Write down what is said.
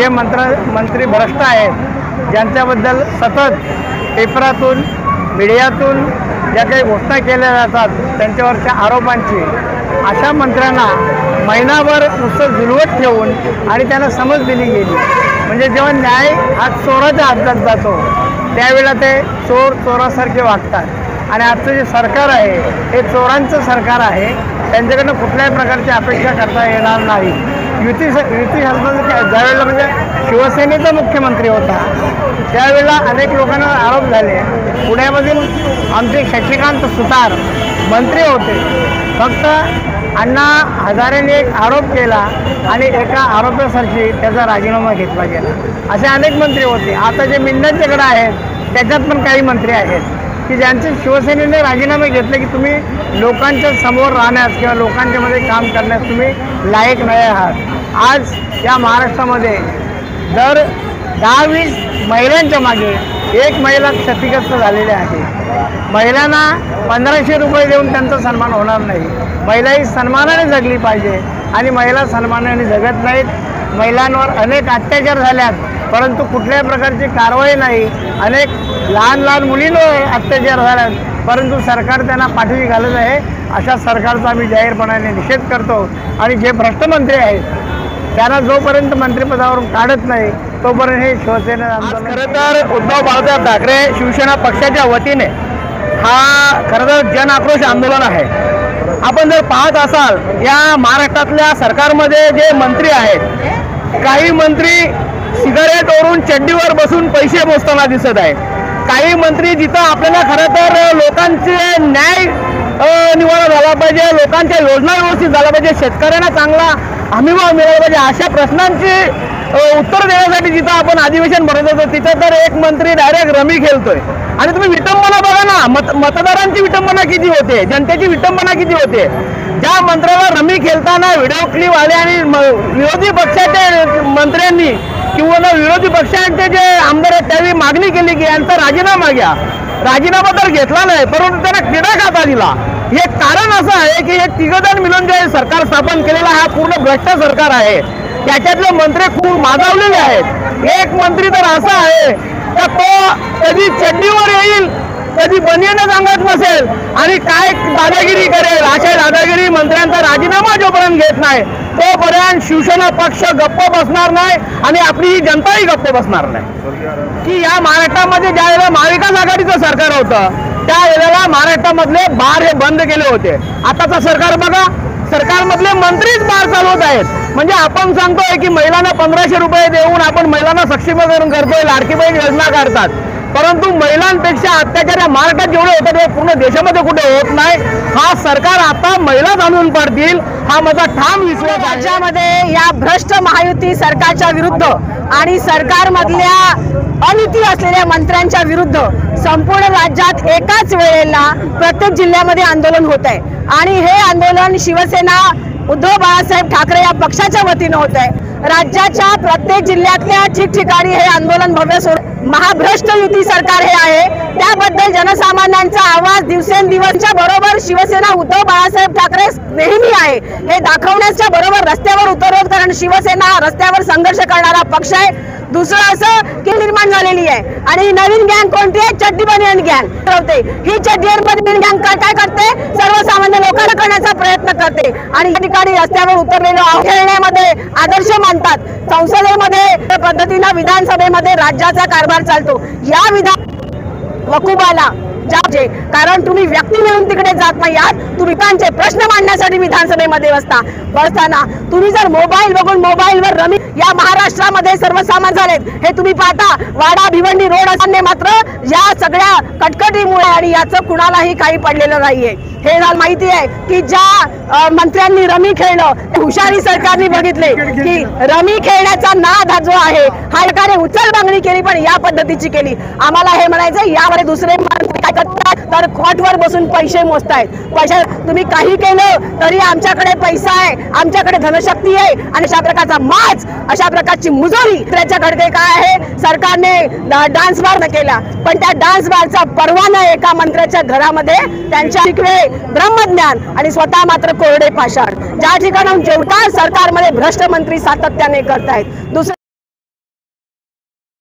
जे मंत्री भ्रष्ट आहेत, ज्यांच्याबद्दल सतत पेपरातून मीडियातून ज्या काही घोषणा केल्या जातात त्यांच्यावरच्या आरोपांची, अशा मंत्र्यांना महिनाभर नुसतं झुलवत ठेवून आणि त्यांना समज दिली गेली। म्हणजे जेव्हा न्याय हा चोराच्या हातात जातो त्यावेळेला ते चोर चोरासारखे वागतात। आणि आजचं जे सरकार आहे हे चोरांचं सरकार आहे, त्यांच्याकडनं कुठल्याही प्रकारची अपेक्षा करता येणार नाही। युती शासनाचं ज्यावेळेला म्हणजे शिवसेनेचा मुख्यमंत्री होता त्यावेळेला अनेक लोकांना आरोप झाले। पुण्यामधील आमचे शशिकांत सुतार मंत्री होते, फक्त अण्णा हजारेंनी एक आरोप केला आणि एका आरोपासाठी त्याचा राजीनामा घेतला गेला। असे अनेक मंत्री होते। आता जे मिन्नतच्याकडे आहेत त्याच्यात पण काही मंत्री आहेत की ज्यांचे शिवसेनेने राजीनामे घेतले की तुम्ही लोकांच्या समोर राहण्यास किंवा लोकांच्यामध्ये काम करण्यास तुम्ही लायक नाही आहात। आज या महाराष्ट्रामध्ये दर 10-20 महिलांच्या मागे एक महिला क्षतिग्रस्त झालेली आहे। महिलांना 1500 रुपये देऊन त्यांचा सन्मान होणार नाही। महिला ही सन्मानाने जगली पाहिजे आणि महिला सन्मानाने जगत नाहीत। महिलांवर अनेक अत्याचार झाल्यात परंतु कुठल्याही प्रकारची कारवाई नाही। अनेक लहान मुलींवर अत्याचार झाल्यात परंतु सरकार त्यांना पाठीशी घालत आहे। अशा सरकारचा आम्ही जाहीरपणाने निषेध करतो आणि जे भ्रष्ट मंत्री आहेत त्यांना जोपर्यंत मंत्रिपदावरून काढत नाही तोपर्यंत हे शिवसेना आंदोलन। खरं तर उद्धव बाळासाहेब ठाकरे शिवसेना पक्षाच्या वतीने हा खरं तर जन आक्रोश आंदोलन आहे। आपण जर पाहत असाल या महाराष्ट्रातल्या सरकारमध्ये जे मंत्री आहेत, काही मंत्री सिगारेट ओढून चड्डीवर बसून पैसे मोजताना दिसत आहे। काही मंत्री जिथं आपल्याला खरं तर लोकांचे न्याय निवाडा झाला पाहिजे, लोकांच्या योजना व्यवस्थित झाल्या पाहिजे, शेतकऱ्यांना चांगला हमीभाव मिळाला पाहिजे, अशा प्रश्नांची उत्तर देण्यासाठी जिथं आपण अधिवेशन भरत होतो तिथं तर एक मंत्री डायरेक्ट रमी खेळतोय। आणि तुम्ही विटंबना बघा ना, मतदारांची विटंबना किती होते, जनतेची विटंबना किती होते। ज्या मंत्र्याला रमी खेळताना व्हिडिओ क्लिप आले आणि विरोधी पक्षाच्या मंत्र्यांनी किंवा विरोधी पक्षांचे जे आमदार आहेत त्यावेळी मागणी केली की यांचा राजीनामा घ्या। राजीनामा तर घेतला नाही परंतु त्यांना क्रीडा खाता दिला। हे कारण असं आहे की हे तिघजण मिळून जे सरकार स्थापन केलेलं हा पूर्ण भ्रष्ट सरकार आहे। त्याच्यातले मंत्री खूप मागावलेले आहेत। एक मंत्री तर असा आहे तर तो कधी चड्डीवर येईल, कधी बनियानच अंगात बसेल आणि काय दादागिरी करेल। अशा दादागिरी मंत्र्यांचा राजीनामा जोपर्यंत घेत नाही तोपर्यंत शिवसेना पक्ष गप्प बसणार नाही आणि आपली ही जनताही गप्प बसणार नाही। की या महाराष्ट्रामध्ये ज्या वेळेला महाविकास आघाडीचं सरकार होतं त्यावेळेला महाराष्ट्रामधले बार हे बंद केले होते। आताचं सरकार बघा, सरकारमधले मंत्रीच बार चालवत आहेत। म्हणजे आपण सांगतोय की महिलांना 1500 रुपये देऊन आपण महिलांना सक्षमीकरण करतोय, लाडकी बहीण योजना काढतात, परंतु महिलांपेक्षा अत्याचार या महाराष्ट्रात जेवढे होतात ते पूर्ण देशामध्ये कुठे होत नाही। हा सरकार आता महिला जाणून पडतील हा माझा ठाम विश्वास आहे। राज्यामध्ये या भ्रष्ट महायुती सरकारच्या विरुद्ध आणि सरकारमधल्या अनिती असलेल्या मंत्र्यांच्या विरुद्ध संपूर्ण राज्यात एकाच वेळेला प्रत्येक जिल्ह्यामध्ये आंदोलन होत आहे आणि हे आंदोलन शिवसेना उद्धव बाळासाहेब ठाकरे या पक्षाच्या वतीने होत आहे। राज्याच्या प्रत्येक जिल्ह्यातल्या ठिकठिकाणी हे आंदोलन भव्य महाभ्रष्ट युती सरकार हे आहे त्याबद्दल जनसामान्यांचा आवाज दिवसेंदिवसच्या बरोबर शिवसेना उद्धव बाळासाहेब ठाकरे नेहमी आहे हे दाखवण्याच्या बरोबर रस्त्यावर उतरवत, कारण शिवसेना रस्त्यावर संघर्ष करणारा पक्ष आहे। दुसरं असं की निर्माण झालेली आहे आणि नवीन गँग कोणती आहे, चड्डी बनियन गँग होते। ही चड्डी बनियन गँग काय करते, सर्वसामान्य लोकांना करण्याचा प्रयत्न करते आणि या ठिकाणी रस्त्यावर उतरलेले खेळण्यामध्ये आदर्श मानतात। संसदेमध्ये पद्धतीने विधानसभेमध्ये राज्याचा कारभार चालतो। या विधान वकुबाला जाजे, कारण तुम्ही व्यक्ती म्हणून तिकडे जात नाही आहात, तुम्ही त्यांचे प्रश्न मांडण्यासाठी विधानसभेमध्ये बसताना तुम्ही जर मोबाईल बघून मोबाईलवर रमी या महाराष्ट्रामध्ये सर्वसामान्य झालेत हे तुम्ही पाहता। वाडा भिवंडी रोड असताना मात्र या सगळ्या कटकटीमुळे आणि याचं कुणालाही काही पडलेलं नाहीये। हे माहिती आहे की ज्या मंत्र्यांनी रमी खेळलं हुशारी सरकारने बघितले की रमी खेळण्याचा नाद हा जो आहे हा एकाने उचल मागणी केली पण या पद्धतीची केली। आम्हाला हे म्हणायचं यावर दुसरे मंत्री काय करतात तर खोटवर बसून पैसे मोजतायत। पैसे तुम्ही काही केलं तरी आमच्याकडे पैसा आहे, आमच्याकडे धनशक्ती आहे आणि अशा प्रकारचा माज, अशा प्रकारची मुजोरी त्याच्याकडे काय आहे। सरकारने डान्स बार केला पण त्या डान्स बारचा परवाना एका मंत्र्याच्या घरामध्ये त्यांच्या शिकवे ब्रह्मज्ञान आणि स्वतः मात्र कोरडे पाषाण। ज्या ठिकाणी जेवढा सरकारमध्ये भ्रष्ट मंत्री सातत्याने करतायत।